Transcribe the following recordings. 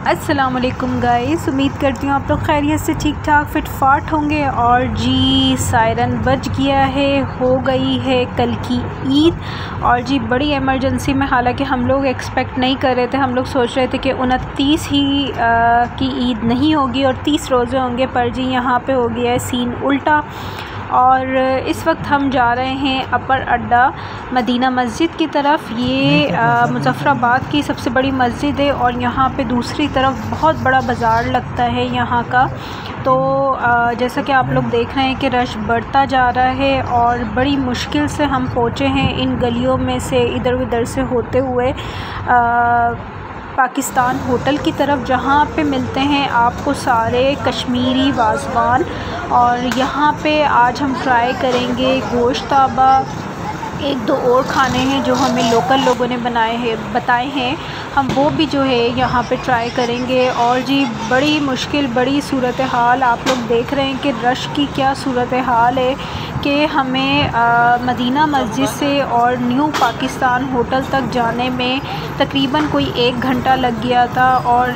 अस्सलाम वालेकुम गाइस, उम्मीद करती हूँ आप लोग खैरियत से ठीक ठाक फिट फाट होंगे। और जी सायरन बज गया है, हो गई है कल की ईद। और जी बड़ी इमरजेंसी में, हालांकि हम लोग एक्सपेक्ट नहीं कर रहे थे, हम लोग सोच रहे थे कि 29 ही की ईद नहीं होगी और 30 रोज़े होंगे, पर जी यहाँ पे हो गया है सीन उल्टा। और इस वक्त हम जा रहे हैं अपर अड्डा मदीना मस्जिद की तरफ। ये मुज़फ़्फ़राबाद की सबसे बड़ी मस्जिद है और यहाँ पे दूसरी तरफ बहुत बड़ा बाज़ार लगता है यहाँ का। तो जैसा कि आप लोग देख रहे हैं कि रश बढ़ता जा रहा है और बड़ी मुश्किल से हम पहुँचे हैं इन गलियों में से, इधर उधर से होते हुए पाकिस्तान होटल की तरफ, जहाँ पे मिलते हैं आपको सारे कश्मीरी वाज़वान। और यहाँ पे आज हम ट्राई करेंगे गोश्ताबा। एक दो और खाने हैं जो हमें लोकल लोगों ने बताए हैं, हम वो भी जो है यहाँ पे ट्राई करेंगे। और जी बड़ी मुश्किल, बड़ी सूरत हाल, आप लोग देख रहे हैं कि रश की क्या सूरत हाल है कि हमें मदीना मस्जिद से और न्यू पाकिस्तान होटल तक जाने में तकरीबन कोई 1 घंटा लग गया था। और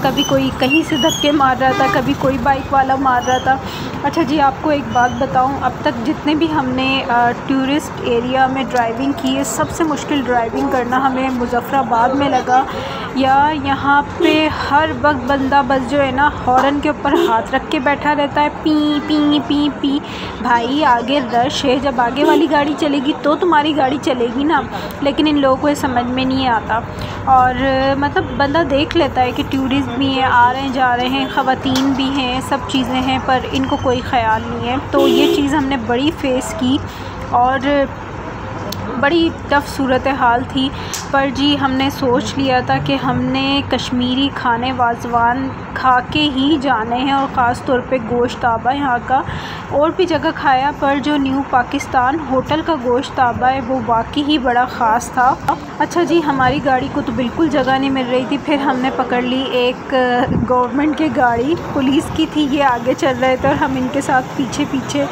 कभी कोई कहीं से धक्के मार रहा था, कभी कोई बाइक वाला मार रहा था। अच्छा जी, आपको एक बात बताऊं, अब तक जितने भी हमने टूरिस्ट एरिया में ड्राइविंग की है, सबसे मुश्किल ड्राइविंग करना हमें मुज़फ़्फ़राबाद में लगा। या यहाँ पे हर वक्त बंदा बस जो है ना हॉर्न के ऊपर हाथ रख के बैठा रहता है, पी पी पी पी। भाई आगे रश है, जब आगे वाली गाड़ी चलेगी तो तुम्हारी गाड़ी चलेगी ना, लेकिन इन लोगों को ये समझ में नहीं आता। और मतलब बंदा देख लेता है कि टूरिस्ट भी हैं, आ रहे हैं जा रहे हैं, ख़वातीन भी हैं, सब चीज़ें हैं, पर इनको कोई ख़याल नहीं है। तो ये चीज़ हमने बड़ी फेस की और बड़ी टफ़ सूरत हाल थी। पर जी हमने सोच लिया था कि हमने कश्मीरी खाने वाज़वान खा के ही जाने हैं, और ख़ास तौर पे गोश्ताबा यहाँ का। और भी जगह खाया, पर जो न्यू पाकिस्तान होटल का गोश्ताबा है वो वाकई ही बड़ा ख़ास था। अच्छा जी, हमारी गाड़ी को तो बिल्कुल जगह नहीं मिल रही थी, फिर हमने पकड़ ली एक गवर्नमेंट की गाड़ी, पुलिस की थी। ये आगे चल रहे थे और हम इनके साथ पीछे पीछे।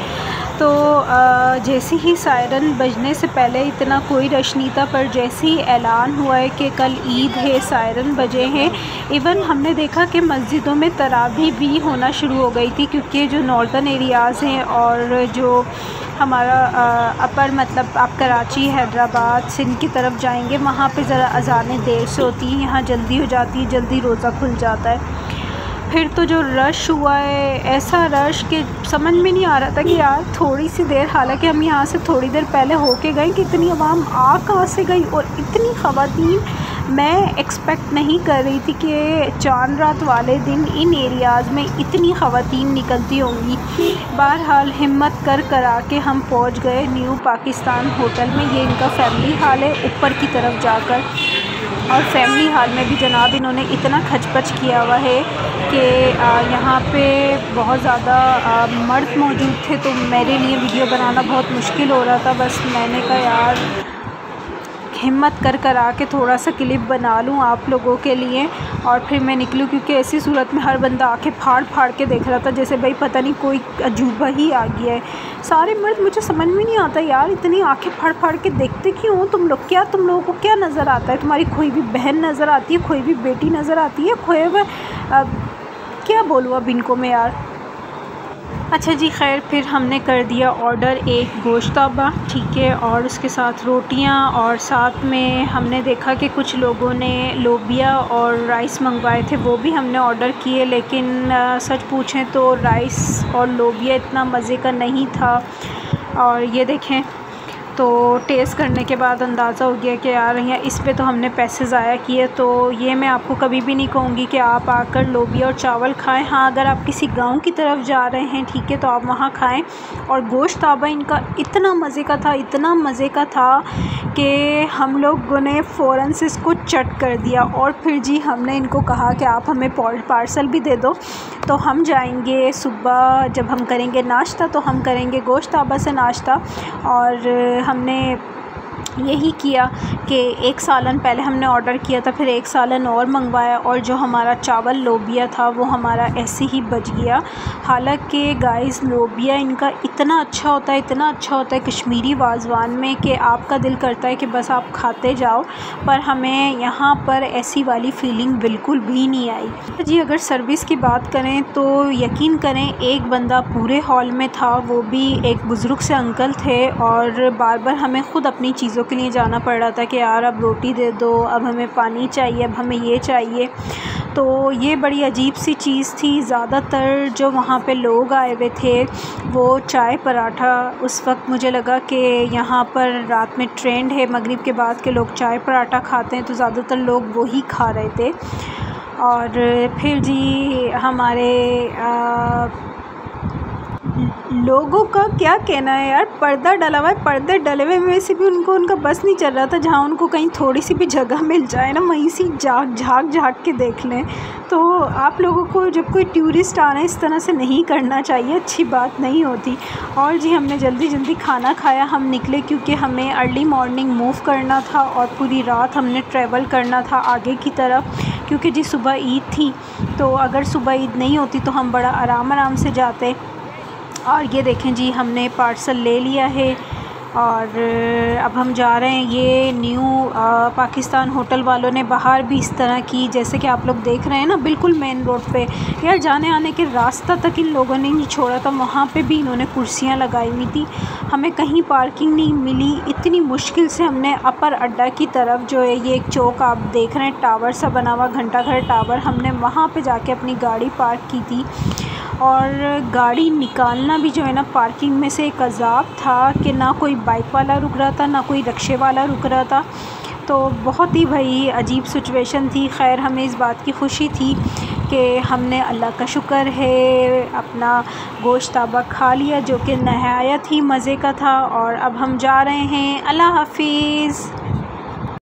तो जैसे ही सायरन बजने से पहले इतना कोई रश नहीं था, पर जैसे ही ऐलान हुआ है कि कल ईद है, सायरन बजे हैं, इवन हमने देखा कि मस्जिदों में तरावी भी होना शुरू हो गई थी, क्योंकि जो नॉर्दर्न एरियाज़ हैं और जो हमारा अपर मतलब आप कराची, हैदराबाद, सिंध की तरफ जाएंगे, वहाँ पे ज़रा अज़ानें देर से होती हैं, यहाँ जल्दी हो जाती है, जल्दी रोज़ा खुल जाता है। फिर तो जो रश हुआ है, ऐसा रश कि समझ में नहीं आ रहा था कि यार थोड़ी सी देर, हालांकि हम यहाँ से थोड़ी देर पहले होके गए, कि इतनी आवाम आ कहाँ से गई और इतनी ख़वातीन। मैं एक्सपेक्ट नहीं कर रही थी कि चांद रात वाले दिन इन एरियाज़ में इतनी ख़वातीन निकलती होंगी। बहरहाल हिम्मत करा के हम पहुँच गए न्यू पाकिस्तान होटल में। ये इनका फैमिली हाल है ऊपर की तरफ जाकर, और फैमिली हाल में भी जनाब इन्होंने इतना खचपच किया हुआ है कि यहाँ पे बहुत ज़्यादा मर्द मौजूद थे, तो मेरे लिए वीडियो बनाना बहुत मुश्किल हो रहा था। बस मैंने कहा यार हिम्मत करा के थोड़ा सा क्लिप बना लूँ आप लोगों के लिए और फिर मैं निकलूँ, क्योंकि ऐसी सूरत में हर बंदा आंखें फाड़ फाड़ के देख रहा था, जैसे भाई पता नहीं कोई अजूबा ही आ गया है। सारे मर्द, मुझे समझ में नहीं आता यार, इतनी आंखें फाड़ फाड़ के देखते क्यों हो तुम लोग? क्या तुम लोगों को क्या नज़र आता है? तुम्हारी खोई भी बहन नज़र आती है, खोई भी बेटी नज़र आती है, खोए हुए क्या बोलूँ अब इनको मैं यार। अच्छा जी, खैर फिर हमने कर दिया ऑर्डर एक गोश्ताबा, ठीक है, और उसके साथ रोटियां, और साथ में हमने देखा कि कुछ लोगों ने लोबिया और राइस मंगवाए थे, वो भी हमने ऑर्डर किए। लेकिन सच पूछें तो राइस और लोबिया इतना मज़े का नहीं था। और ये देखें, तो टेस्ट करने के बाद अंदाज़ा हो गया कि यार यहाँ इस पे तो हमने पैसे ज़ाया किए। तो ये मैं आपको कभी भी नहीं कहूँगी कि आप आकर लोबिया और चावल खाएं। हाँ, अगर आप किसी गांव की तरफ जा रहे हैं, ठीक है, तो आप वहाँ खाएं। और गोश्ताबा इनका इतना मज़े का था, इतना मज़े का था कि हम लोगों ने फ़ौरन से इसको चट कर दिया। और फिर जी हमने इनको कहा कि आप हमें पार्सल भी दे दो। तो हम जाएंगे सुबह, जब हम करेंगे नाश्ता, तो हम करेंगे गोश्ताबा से नाश्ता। और हमने यही किया कि एक सालन पहले हमने ऑर्डर किया था, फिर एक सालन और मंगवाया, और जो हमारा चावल लोबिया था वो हमारा ऐसे ही बच गया। हालांकि गाइस लोबिया इनका इतना अच्छा होता है, इतना अच्छा होता है कश्मीरी वाज़वान में कि आपका दिल करता है कि बस आप खाते जाओ, पर हमें यहाँ पर ऐसी वाली फ़ीलिंग बिल्कुल भी नहीं आई जी। अगर सर्विस की बात करें तो यकीन करें एक बंदा पूरे हॉल में था, वो भी एक बुज़ुर्ग से अंकल थे, और बार बार हमें ख़ुद अपनी चीज़ों के लिए जाना पड़ रहा था कि यार अब रोटी दे दो, अब हमें पानी चाहिए, अब हमें ये चाहिए। तो ये बड़ी अजीब सी चीज़ थी। ज़्यादातर जो वहाँ पे लोग आए हुए थे वो चाय पराठा, उस वक्त मुझे लगा कि यहाँ पर रात में ट्रेंड है मगरिब के बाद के लोग चाय पराठा खाते हैं, तो ज़्यादातर लोग वही खा रहे थे। और फिर जी हमारे लोगों का क्या कहना है यार, पर्दा डला हुआ है, पर्दे डले हुए में से भी उनको उनका बस नहीं चल रहा था, जहाँ उनको कहीं थोड़ी सी भी जगह मिल जाए ना वहीं से झाँक के देख लें। तो आप लोगों को जब कोई टूरिस्ट आ रहे हैं इस तरह से नहीं करना चाहिए, अच्छी बात नहीं होती। और जी हमने जल्दी जल्दी खाना खाया, हम निकले क्योंकि हमें अर्ली मॉर्निंग मूव करना था और पूरी रात हमने ट्रैवल करना था आगे की तरफ, क्योंकि जी सुबह ईद थी। तो अगर सुबह ईद नहीं होती तो हम बड़ा आराम से जाते। और ये देखें जी हमने पार्सल ले लिया है और अब हम जा रहे हैं। ये न्यू पाकिस्तान होटल वालों ने बाहर भी इस तरह की, जैसे कि आप लोग देख रहे हैं ना, बिल्कुल मेन रोड पे यार जाने आने के रास्ता तक इन लोगों ने नहीं छोड़ा था, वहाँ पे भी इन्होंने कुर्सियाँ लगाई हुई थी। हमें कहीं पार्किंग नहीं मिली, इतनी मुश्किल से हमने अपर अड्डा की तरफ, जो है ये एक चौक आप देख रहे हैं टावर सा बना हुआ, घंटा घर टावर, हमने वहाँ पर जाके अपनी गाड़ी पार्क की थी। और गाड़ी निकालना भी जो है ना पार्किंग में से एक अज़ाब था कि ना कोई बाइक वाला रुक रहा था, ना कोई रिक्शे वाला रुक रहा था। तो बहुत ही भाई अजीब सिचुएशन थी। खैर हमें इस बात की खुशी थी कि हमने अल्लाह का शुक्र है अपना गोश्ताबा खा लिया, जो कि नहायत ही मज़े का था। और अब हम जा रहे हैं। अल्लाह हाफिज़।